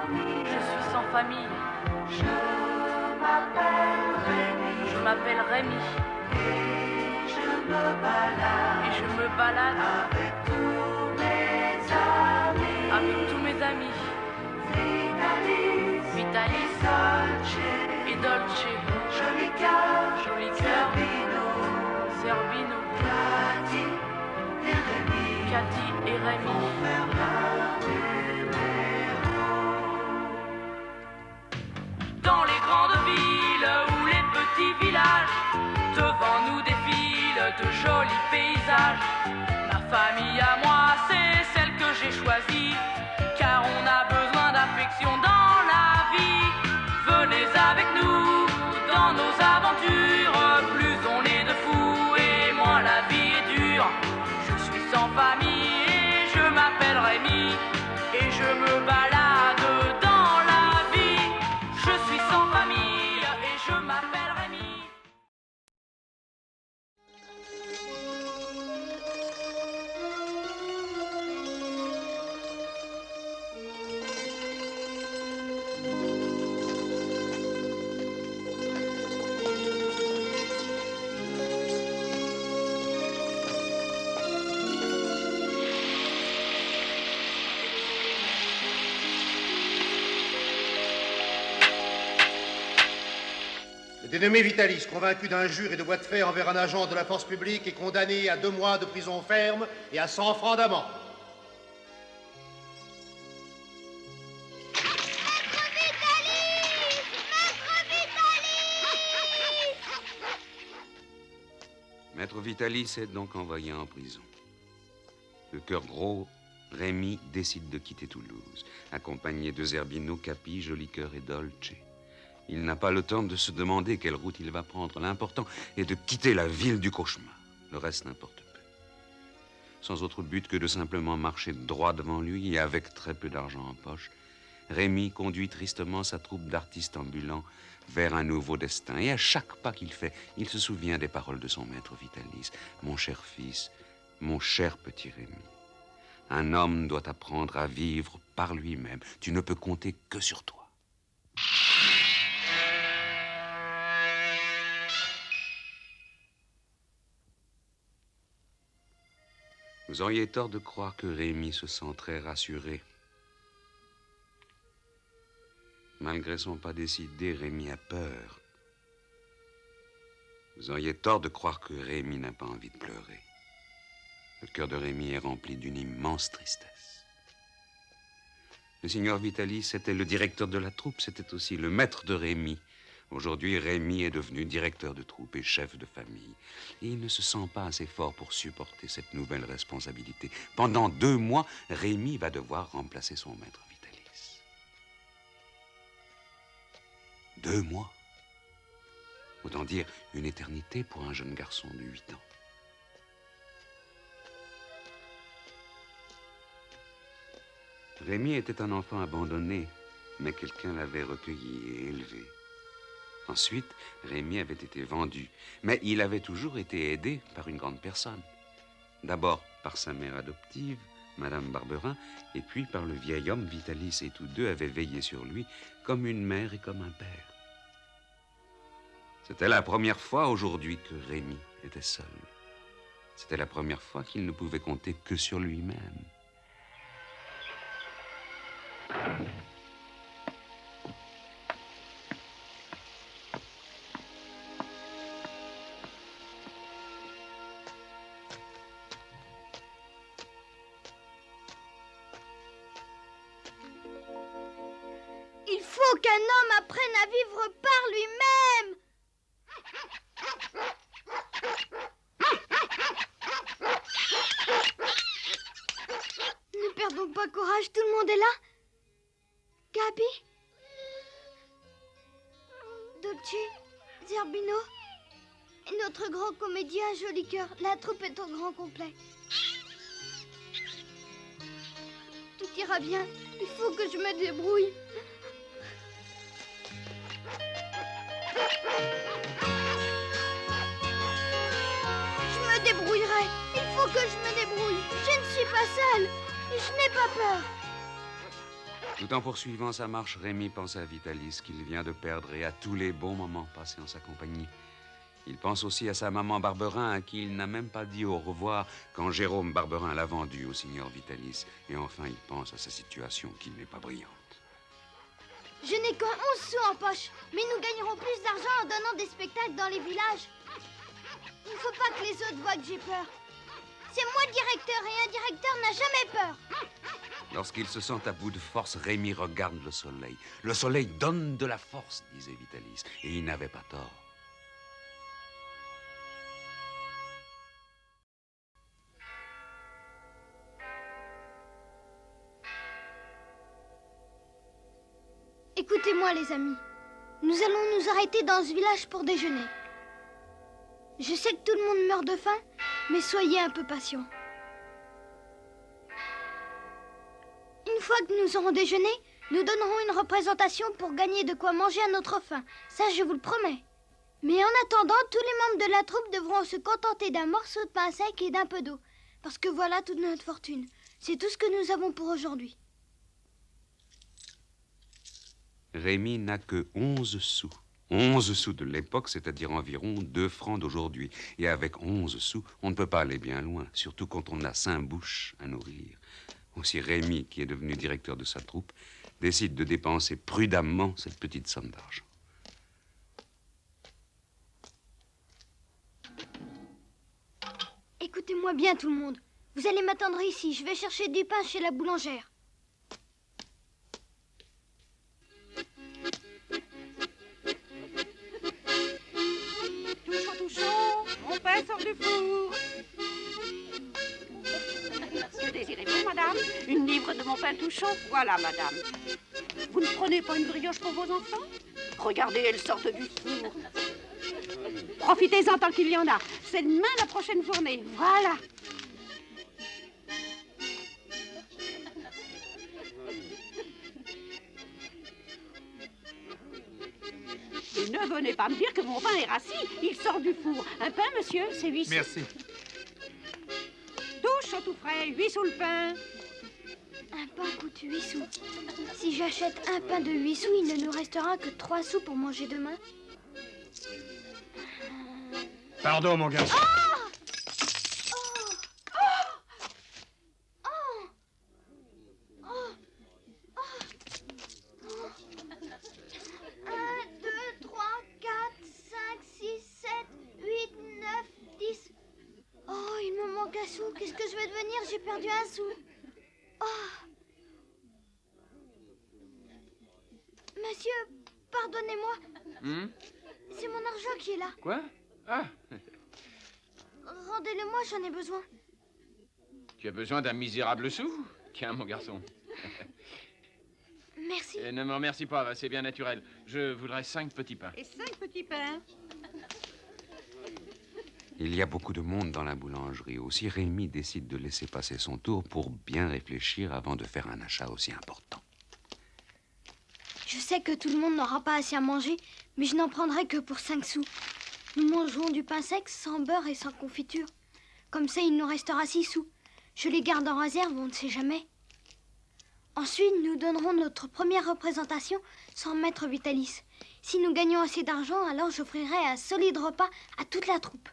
Je suis sans famille. Je m'appelle Rémi. Je m'appelle Rémi. Et je me balade. Et je me balade avec tous mes amis. avec tous mes amis. Vitalis. Vitalis Dolce. et Dolce. Joli cœur. Joli cœur. Zerbino. Zerbino. Cathy et Rémi. Cathy et Rémi. Faire l'un des héros. Dans les grandes villes ou les petits villages, devant nous défilent de jolis paysages. Ma famille à moi, c'est celle que j'ai choisie, car on a besoin d'affection dans la vie. Venez avec nous dans nos aventures, plus on est de fous et moins la vie est dure. Je suis sans famille et je m'appelle Rémi, et je me balade dans la vie. Je suis sans famille et je m'appelle Rémi. Le dénommé Vitalis, convaincu d'injures et de voies de fait envers un agent de la force publique, est condamné à 2 mois de prison ferme et à 100 francs d'amende. Maître Vitalis est donc envoyé en prison. Le cœur gros, Rémi décide de quitter Toulouse, accompagné de Zerbino, Capi, Jolicoeur et Dolce. Il n'a pas le temps de se demander quelle route il va prendre. L'important est de quitter la ville du cauchemar. Le reste n'importe peu. Sans autre but que de simplement marcher droit devant lui et avec très peu d'argent en poche, Rémi conduit tristement sa troupe d'artistes ambulants vers un nouveau destin. Et à chaque pas qu'il fait, il se souvient des paroles de son maître Vitalis. Mon cher fils, mon cher petit Rémi, un homme doit apprendre à vivre par lui-même. Tu ne peux compter que sur toi. Vous auriez tort de croire que Rémi se sent très rassuré. Malgré son pas décidé, Rémi a peur. Vous auriez tort de croire que Rémi n'a pas envie de pleurer. Le cœur de Rémi est rempli d'une immense tristesse. Le signor Vitalis était le directeur de la troupe, c'était aussi le maître de Rémi. Aujourd'hui, Rémi est devenu directeur de troupe et chef de famille. Et il ne se sent pas assez fort pour supporter cette nouvelle responsabilité. Pendant 2 mois, Rémi va devoir remplacer son maître Vitalis. 2 mois. Autant dire une éternité pour un jeune garçon de 8 ans. Rémi était un enfant abandonné, mais quelqu'un l'avait recueilli et élevé. Ensuite, Rémi avait été vendu, mais il avait toujours été aidé par une grande personne. D'abord par sa mère adoptive, Madame Barberin, et puis par le vieil homme Vitalis, et tous deux avaient veillé sur lui comme une mère et comme un père. C'était la première fois aujourd'hui que Rémi était seul. C'était la première fois qu'il ne pouvait compter que sur lui-même. Il faut qu'un homme apprenne à vivre par lui-même. Ne perdons pas courage, tout le monde est là. Gabi, Dolce, Zerbino et notre grand comédien Jolicoeur. La troupe est au grand complet. Tout ira bien. Il faut que je me débrouille. Je me débrouillerai. Il faut que je me débrouille. Je ne suis pas seule. Je n'ai pas peur. Tout en poursuivant sa marche, Rémi pense à Vitalis, qu'il vient de perdre, et à tous les bons moments passés en sa compagnie. Il pense aussi à sa maman Barberin, à qui il n'a même pas dit au revoir quand Jérôme Barberin l'a vendu au signor Vitalis. Et enfin, il pense à sa situation qui n'est pas brillante. Je n'ai que 11 sous en poche, mais nous gagnerons plus d'argent en donnant des spectacles dans les villages. Il ne faut pas que les autres voient que j'ai peur. C'est moi le directeur et un directeur n'a jamais peur. Lorsqu'il se sent à bout de force, Rémi regarde le soleil. Le soleil donne de la force, disait Vitalis, et il n'avait pas tort. Écoutez-moi les amis, nous allons nous arrêter dans ce village pour déjeuner. Je sais que tout le monde meurt de faim, mais soyez un peu patients. Une fois que nous aurons déjeuné, nous donnerons une représentation pour gagner de quoi manger à notre faim. Ça, je vous le promets. Mais en attendant, tous les membres de la troupe devront se contenter d'un morceau de pain sec et d'un peu d'eau. Parce que voilà toute notre fortune. C'est tout ce que nous avons pour aujourd'hui. Rémi n'a que 11 sous. 11 sous de l'époque, c'est-à-dire environ 2 francs d'aujourd'hui. Et avec 11 sous, on ne peut pas aller bien loin, surtout quand on a 5 bouches à nourrir. Aussi Rémi, qui est devenu directeur de sa troupe, décide de dépenser prudemment cette petite somme d'argent. Écoutez-moi bien tout le monde. Vous allez m'attendre ici, je vais chercher du pain chez la boulangère. Tout chaud, mon pain sort du four. Que désirez-vous, madame? Une livre de mon pain tout chaud? Voilà, madame. Vous ne prenez pas une brioche pour vos enfants? Regardez, elles sortent du four. Profitez-en tant qu'il y en a. C'est demain la prochaine journée. Voilà. Et ne venez pas me dire que mon pain est rassis. Il sort du four. Un pain, monsieur, c'est 8 sous. Merci. Touche au tout frais, 8 sous le pain. Un pain coûte 8 sous. Si j'achète un pain de 8 sous, il ne nous restera que 3 sous pour manger demain. Pardon, mon garçon. Un, 2, 3, 4, 5, 6, 7, 8, 9, 10. Oh, il me manque un sou. Qu'est-ce que je vais devenir? J'ai perdu un sou. Oh. Monsieur, pardonnez-moi. C'est mon argent qui est là. Quoi? Ah, Rendez-le-moi, j'en ai besoin. tu as besoin d'un misérable sou? Tiens, mon garçon. Merci. Ne me remercie pas, c'est bien naturel. Je voudrais 5 petits pains. Et 5 petits pains. Il y a beaucoup de monde dans la boulangerie. Aussi, Rémi décide de laisser passer son tour pour bien réfléchir avant de faire un achat aussi important. Je sais que tout le monde n'aura pas assez à manger, mais je n'en prendrai que pour 5 sous. Nous mangerons du pain sec sans beurre et sans confiture. Comme ça, il nous restera 6 sous. Je les garde en réserve, on ne sait jamais. Ensuite, nous donnerons notre première représentation sans maître Vitalis. Si nous gagnons assez d'argent, alors j'offrirai un solide repas à toute la troupe.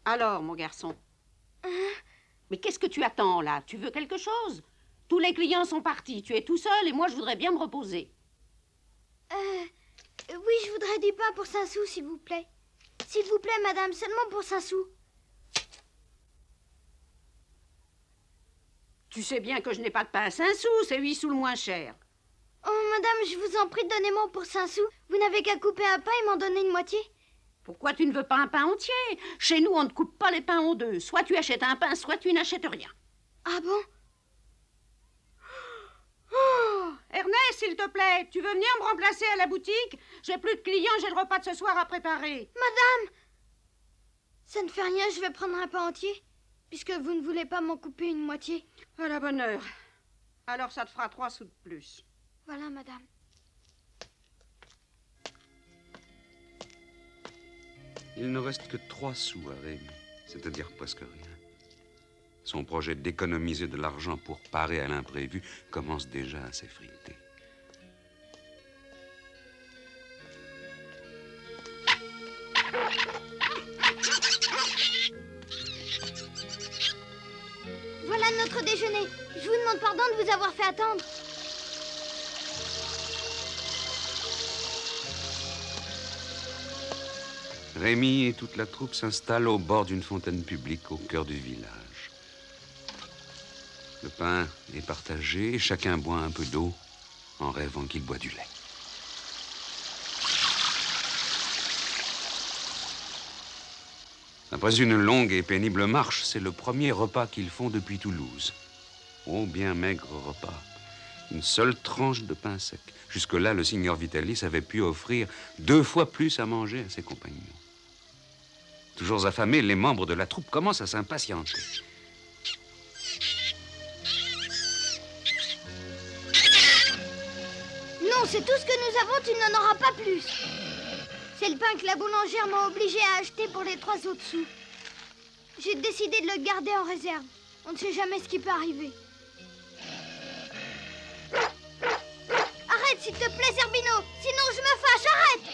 Alors, mon garçon. Mais qu'est-ce que tu attends, là? Tu veux quelque chose? Tous les clients sont partis. Tu es tout seul et moi, je voudrais bien me reposer. Oui, je voudrais du pain pour 5 sous, s'il vous plaît. S'il vous plaît, madame, seulement pour 5 sous. Tu sais bien que je n'ai pas de pain à 5 sous. C'est 8 sous le moins cher. Oh, madame, je vous en prie, donnez-moi pour 5 sous. Vous n'avez qu'à couper un pain et m'en donner une moitié. Pourquoi tu ne veux pas un pain entier? Chez nous, on ne coupe pas les pains en deux. Soit tu achètes un pain, soit tu n'achètes rien. Ah bon? Oh, Ernest, s'il te plaît, tu veux venir me remplacer à la boutique? J'ai plus de clients, j'ai le repas de ce soir à préparer. Madame! Ça ne fait rien, je vais prendre un pain entier, puisque vous ne voulez pas m'en couper une moitié. À la bonne heure. Alors ça te fera 3 sous de plus. Voilà, madame. Il ne reste que 3 sous à Rémi. c'est-à-dire presque rien. Son projet d'économiser de l'argent pour parer à l'imprévu commence déjà à s'effriter. Voilà notre déjeuner. Je vous demande pardon de vous avoir fait attendre. Rémi et toute la troupe s'installent au bord d'une fontaine publique au cœur du village. Le pain est partagé et chacun boit un peu d'eau en rêvant qu'il boit du lait. Après une longue et pénible marche, c'est le premier repas qu'ils font depuis Toulouse. Oh, bien maigre repas. Une seule tranche de pain sec. Jusque-là, le signor Vitalis avait pu offrir 2 fois plus à manger à ses compagnons. Toujours affamés, les membres de la troupe commencent à s'impatienter. Non, c'est tout ce que nous avons, tu n'en auras pas plus. C'est le pain que la boulangère m'a obligé à acheter pour les 3 autres sous. J'ai décidé de le garder en réserve. On ne sait jamais ce qui peut arriver. Arrête, s'il te plaît, Zerbino. Sinon, je me fâche. Arrête!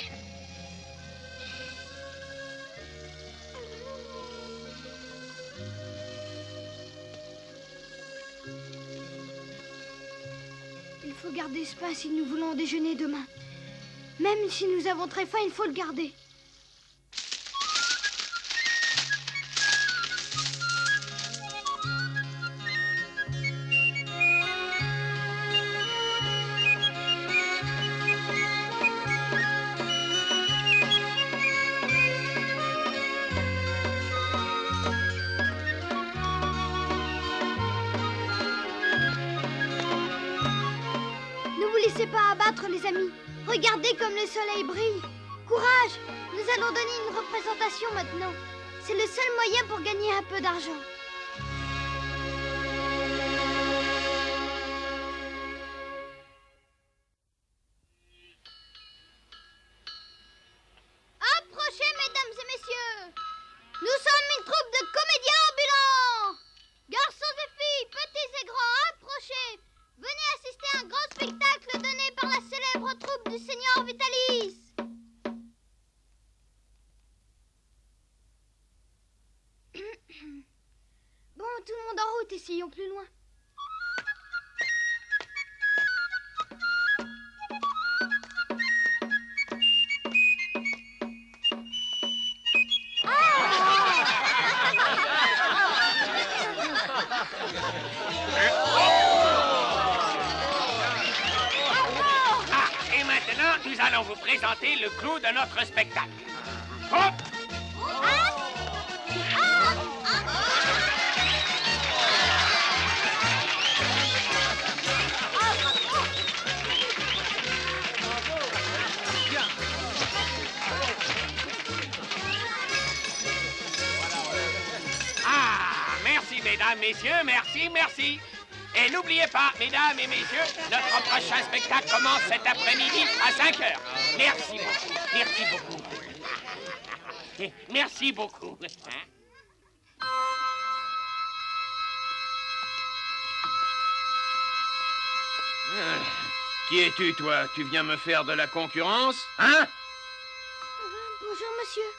Il faut garder ce pain si nous voulons déjeuner demain. Même si nous avons très faim, il faut le garder. Ne vous laissez pas abattre, les amis. Regardez comme le soleil brille. Courage! Nous allons donner une représentation maintenant. C'est le seul moyen pour gagner un peu d'argent. Approchez, mesdames et messieurs. Nous sommes une troupe de comédiens ambulants. Garçons et filles, petits et grands, approchez. Venez assister à un grand spectacle donné par la célèbre troupe du Seigneur Vitalis. Bon, tout le monde en route, essayons plus loin. Ah, et maintenant, nous allons vous présenter le clou de notre spectacle. Hop! Ah, merci, mesdames, messieurs, merci, merci. Et n'oubliez pas, mesdames et messieurs, notre prochain spectacle commence cet après-midi à 5 heures. Merci beaucoup, merci beaucoup. Merci beaucoup. Qui es-tu, toi? Tu viens me faire de la concurrence? Hein? Bonjour, monsieur.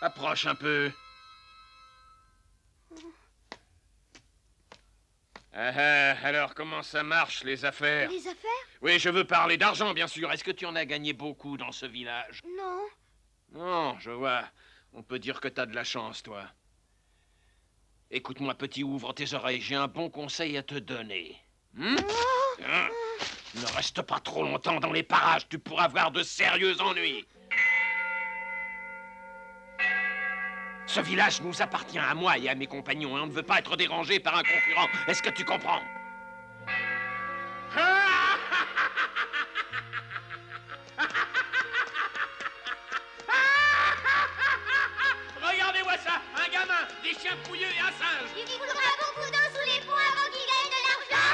Approche un peu. Alors, comment ça marche, les affaires? Les affaires? Oui, je veux parler d'argent, bien sûr. Est-ce que tu en as gagné beaucoup dans ce village? Non. Non, je vois. On peut dire que t'as de la chance, toi. Écoute-moi, petit, ouvre tes oreilles. J'ai un bon conseil à te donner. Hein? Ne reste pas trop longtemps dans les parages. Tu pourras avoir de sérieux ennuis. Ce village nous appartient à moi et à mes compagnons, et on ne veut pas être dérangé par un concurrent. Est-ce que tu comprends? Regardez-moi ça, un gamin, des chiens fouilleux et un singe. Il faudra beaucoup d'eau sous les ponts avant qu'il gagne de l'argent.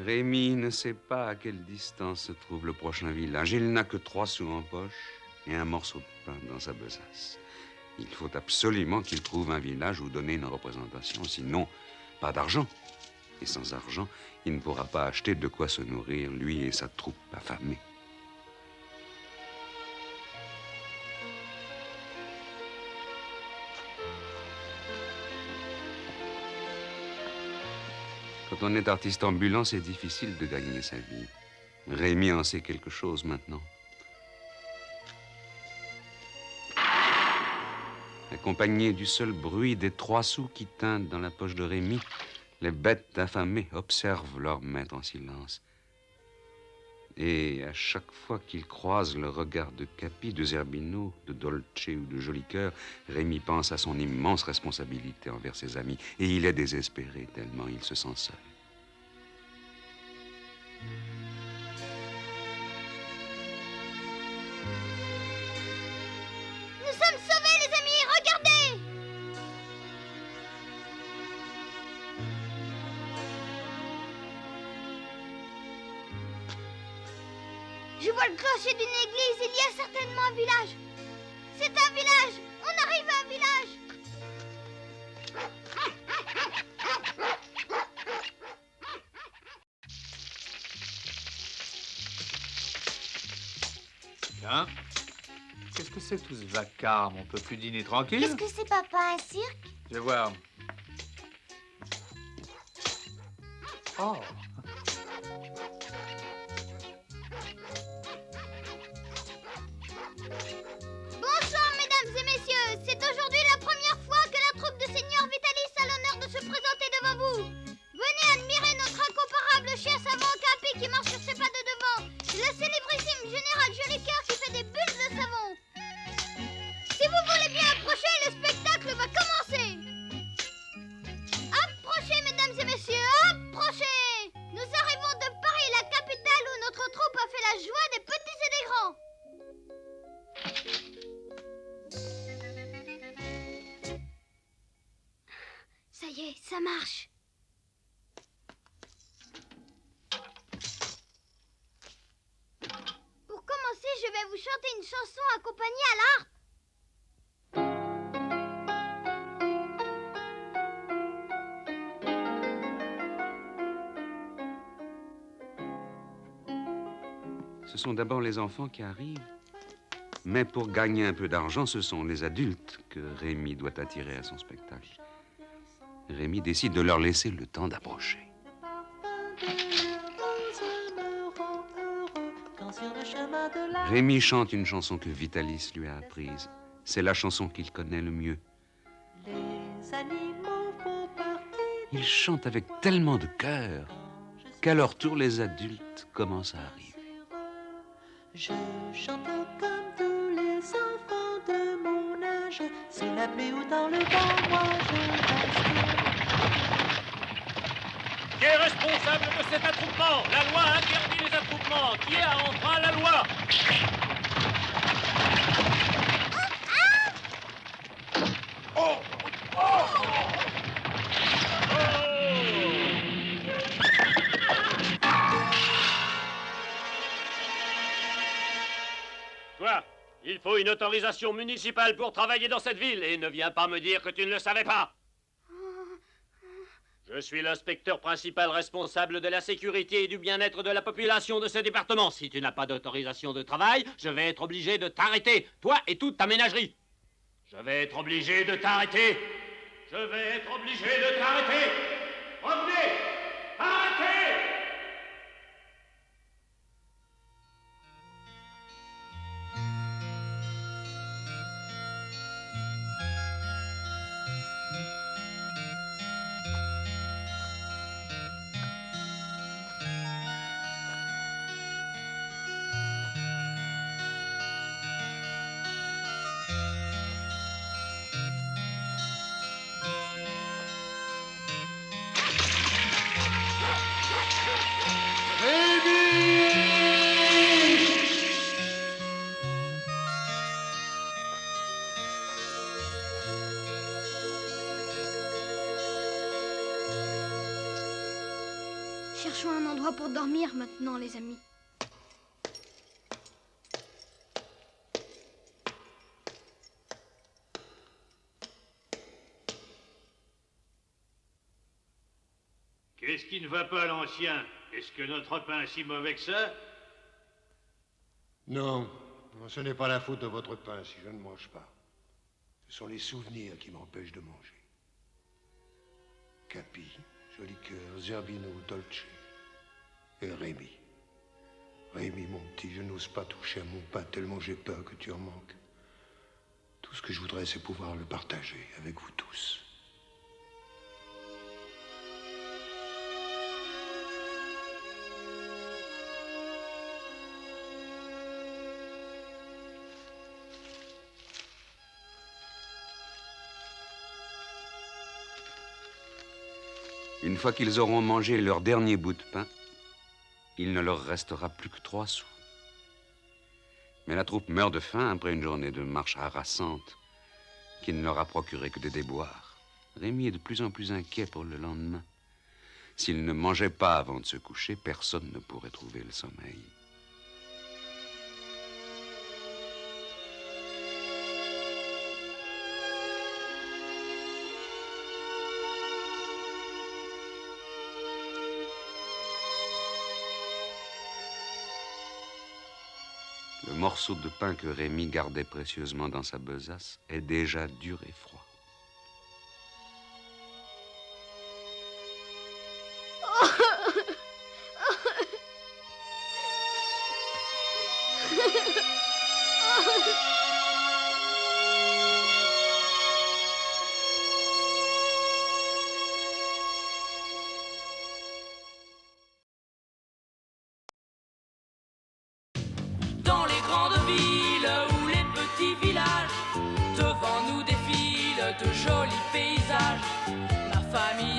Rémi ne sait pas à quelle distance se trouve le prochain village. Il n'a que 3 sous en poche et un morceau de pain dans sa besace. Il faut absolument qu'il trouve un village où donner une représentation, sinon pas d'argent. Et sans argent, il ne pourra pas acheter de quoi se nourrir, lui et sa troupe affamée. Quand on est artiste ambulant, c'est difficile de gagner sa vie. Rémi en sait quelque chose maintenant. Accompagné du seul bruit des 3 sous qui tintent dans la poche de Rémi, les bêtes affamées observent leur maître en silence. Et à chaque fois qu'ils croisent le regard de Capi, de Zerbino, de Dolce ou de Jolicoeur, Rémi pense à son immense responsabilité envers ses amis. Et il est désespéré tellement il se sent seul. Nous sommes sauvés, les amis, regardez! Je vois le clocher d'une église, il y a certainement un village. C'est un village! On arrive à un village! Tiens, qu'est-ce que c'est que tout ce vacarme? On peut plus dîner tranquille? Qu'est-ce que c'est, papa, un cirque? Je vais voir. Oh! Bonsoir, mesdames et messieurs. C'est aujourd'hui la première fois que la troupe de Seigneur Vitalis a l'honneur de se présenter devant vous. Venez admirer notre incomparable chien savant Capi qui marche sur ses pas de devant. Le célébrissime général Jolicoeur qui fait des bulles de savon. Si vous voulez bien approcher, le spectacle va commencer. Approchez, mesdames et messieurs, approchez. Nous arrivons de Paris, la capitale où notre troupe a fait la joie des petits et des grands. Ça y est, ça marche. Pour commencer, je vais vous chanter une chanson accompagnée à l'harpe. Ce sont d'abord les enfants qui arrivent. Mais pour gagner un peu d'argent, ce sont les adultes que Rémi doit attirer à son spectacle. Rémi décide de leur laisser le temps d'approcher. Rémi chante une chanson que Vitalis lui a apprise. C'est la chanson qu'il connaît le mieux. Il chante avec tellement de cœur qu'à leur tour, les adultes commencent à arriver. Je chante comme tous les enfants de mon âge, sous la pluie ou dans le vent, moi je reste. Qui est responsable de cet attroupement? La loi interdit les attroupements. Qui a enfreint la loi? Toi, il faut une autorisation municipale pour travailler dans cette ville et ne viens pas me dire que tu ne le savais pas. Je suis l'inspecteur principal responsable de la sécurité et du bien-être de la population de ce département. Si tu n'as pas d'autorisation de travail, je vais être obligé de t'arrêter, toi et toute ta ménagerie. Je vais être obligé de t'arrêter. Je vais être obligé de t'arrêter. Revenez! Arrêtez! Cherchons un endroit pour dormir maintenant, les amis. Qu'est-ce qui ne va pas, l'ancien? Est-ce que notre pain est si mauvais que ça? Non, ce n'est pas la faute de votre pain si je ne mange pas. Ce sont les souvenirs qui m'empêchent de manger. Capi, Joli Cœur, Zerbino, Dolce et Rémi. Rémi, mon petit, je n'ose pas toucher à mon pain tellement j'ai peur que tu en manques. Tout ce que je voudrais, c'est pouvoir le partager avec vous tous. Une fois qu'ils auront mangé leur dernier bout de pain, il ne leur restera plus que 3 sous. Mais la troupe meurt de faim après une journée de marche harassante qui ne leur a procuré que des déboires. Rémi est de plus en plus inquiet pour le lendemain. S'il ne mangeait pas avant de se coucher, personne ne pourrait trouver le sommeil. Le morceau de pain que Rémi gardait précieusement dans sa besace est déjà dur et froid. Dans les grandes villes ou les petits villages, devant nous défilent de jolis paysages. Ma famille